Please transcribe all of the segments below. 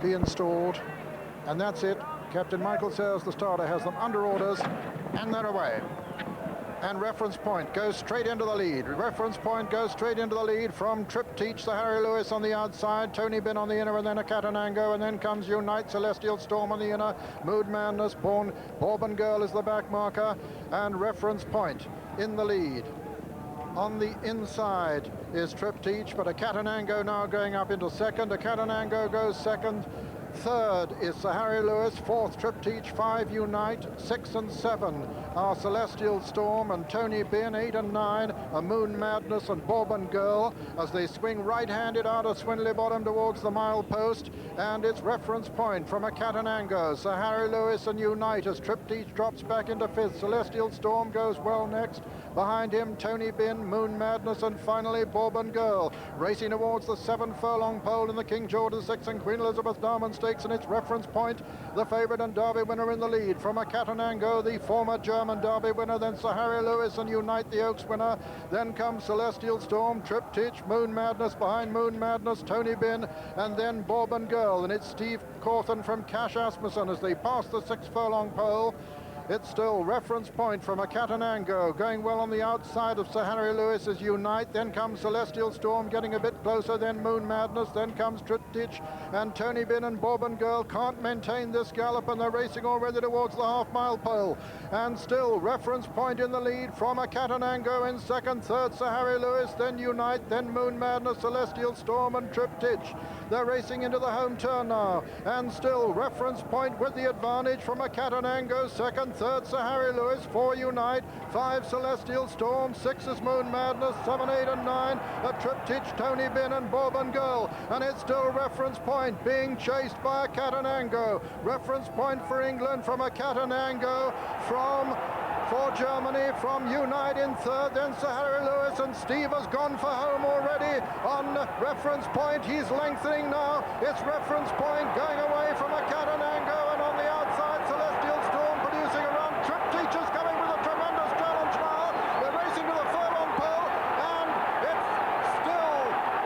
be installed. And that's it. Captain Michael Sayers, the starter, has them under orders, and they're away. And Reference Point goes straight into the lead. Reference Point goes straight into the lead from Triptych, the Harry Lewis on the outside, Tony Bin on the inner, and then a Catanango, and then comes Unite, Celestial Storm on the inner, Mood Madness, Bourbon Girl is the back marker, and Reference Point in the lead. On the inside is Triptych, but a Catanango now going up into second. A Catanango goes second. Third is Sir Harry Lewis, fourth Triptych, 5 Unite, 6 and 7 are Celestial Storm and Tony Bin, 8 and 9 are Moon Madness and Bourbon Girl as they swing right-handed out of Swindley Bottom towards the mile post, and it's Reference Point from a Catanango. Sir Harry Lewis and Unite as Triptych drops back into fifth. Celestial Storm goes well next. Behind him, Tony Bin, Moon Madness, and finally Bourbon Girl. Racing towards the 7-furlong pole in the King George VI and Queen Elizabeth Diamond Stakes, and its Reference Point, the favourite and Derby winner in the lead. From a Catanango, the former German Derby winner, then Sir Harry Lewis and Unite, the Oaks winner. Then comes Celestial Storm, Triptych, Moon Madness, behind Moon Madness, Tony Bin, and then Bourbon Girl. And it's Steve Cawthon from Cash Asmussen as they pass the 6-furlong pole. It's still Reference Point from a Catanango, going well on the outside of Sir Harry Lewis as Unite. Then comes Celestial Storm getting a bit closer, then Moon Madness, then comes Triptych, and Tony Bin and Bourbon Girl can't maintain this gallop, and they're racing already towards the half-mile pole. And still Reference Point in the lead from a Catanango in second, third Sir Harry Lewis, then Unite, then Moon Madness, Celestial Storm and Triptych. They're racing into the home turn now, and still Reference Point with the advantage from a Catanango, second, third Sir Harry Lewis, 4 Unite, 5 Celestial Storm, 6 is Moon Madness, 7, 8 and 9 a Triptych, Tony Bin and Bourbon Girl, and it's still Reference Point being chased by a Catanango. Reference Point for England from a Catanango, for Germany from Unite in third, then Sir Harry Lewis, and Steve has gone for home already on Reference Point. He's lengthening now. It's Reference Point going away from a Catanango, and on the outside Celestial Storm producing a run. Triptych is coming with a tremendous challenge now. They're racing to the furlong pole, and it's still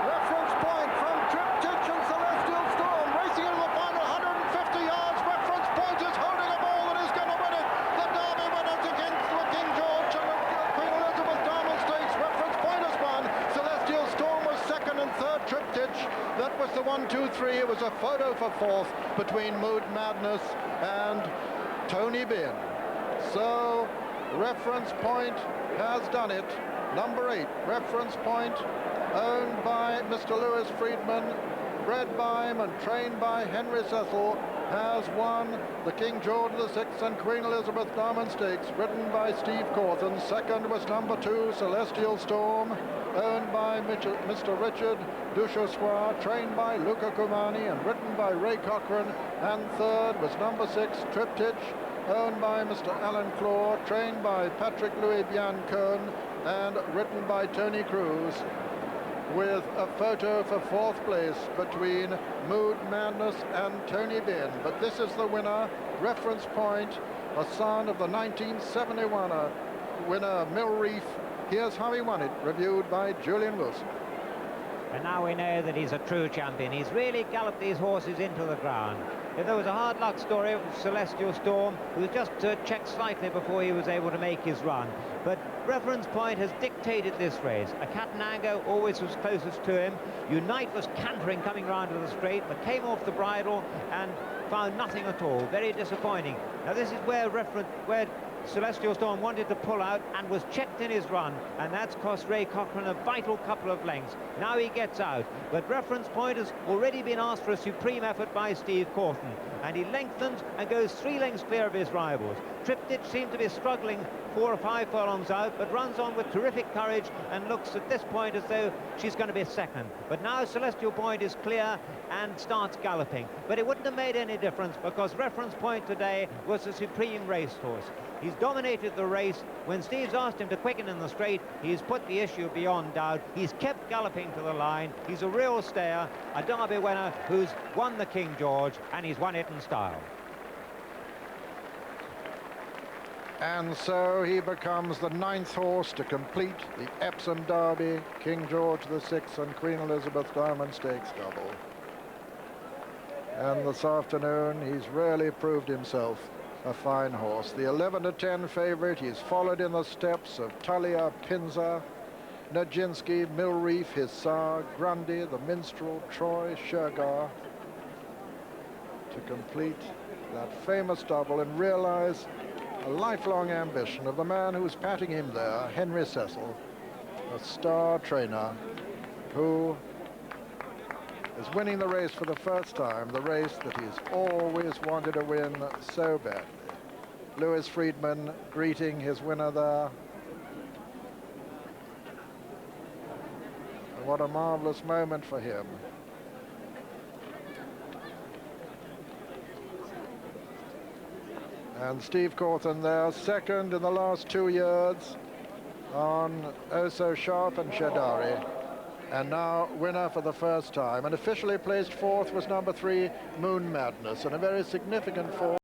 Reference Point from Triptych and Celestial Storm racing into the final 150 yards. Reference Point is holding a ball that is going to win it. The Derby winners against the King George and the Queen Elizabeth Diamond Stakes. Reference Point has won. Celestial Storm was second and third Triptych. That was the 1-2-3. It was a photo for fourth between Mood Madness and Tony Bin. So Reference Point has done it. Number 8, Reference Point, owned by Mr. Lewis Friedman, bred by him and trained by Henry Cecil, has won the King George VI and Queen Elizabeth Diamond Stakes, ridden by Steve Cawthon. Second was number 2, Celestial Storm, owned by Mr. Richard Duchossois, trained by Luca Cumani and ridden by Ray Cochrane. And third was number 6, Triptych, owned by Mr. Alan Claw, trained by Patrick Louis Biancone and written by Tony Cruz, with a photo for fourth place between Mood Madness and Tony Bin. But this is the winner, Reference Point, a son of the 1971 winner Mill Reef. Here's how he won it, reviewed by Julian Wilson. And now we know that he's a true champion. He's really galloped these horses into the ground. If there was a hard luck story of Celestial Storm, who was just checked slightly before he was able to make his run. But Reference Point has dictated this race. A Catanango always was closest to him. Unite was cantering coming round to the straight, but came off the bridle and found nothing at all. Very disappointing. Now this is where Celestial Storm wanted to pull out and was checked in his run, and that's cost Ray Cochrane a vital couple of lengths. Now he gets out, but Reference Point has already been asked for a supreme effort by Steve Cawthon, and he lengthens and goes 3 lengths clear of his rivals. Triptych seemed to be struggling 4 or 5 furlongs out, but runs on with terrific courage and looks at this point as though she's going to be second. But now Celestial Point is clear and starts galloping. But it wouldn't have made any difference, because Reference Point today was the supreme racehorse. He's dominated the race. When Steve's asked him to quicken in the straight, he's put the issue beyond doubt. He's kept galloping to the line. He's a real stayer, a Derby winner who's won the King George, and he's won it in style. And so he becomes the 9th horse to complete the Epsom Derby, King George VI and Queen Elizabeth Diamond Stakes double. And this afternoon, he's really proved himself a fine horse. The 11-10 favorite. He's followed in the steps of Talia, Pinza, Nijinsky, Milreef, his sire, Grundy, the Minstrel, Troy, Shergar, to complete that famous double and realize a lifelong ambition of the man who's patting him there, Henry Cecil, a star trainer who is winning the race for the first time, the race that he's always wanted to win so badly. Lewis Friedman greeting his winner there. And what a marvelous moment for him. And Steve Cawthon there, second in the last 2 years on Oh So Sharp and Shadari. And now winner for the first time. And officially placed fourth was number 3, Moon Madness, and a very significant fourth.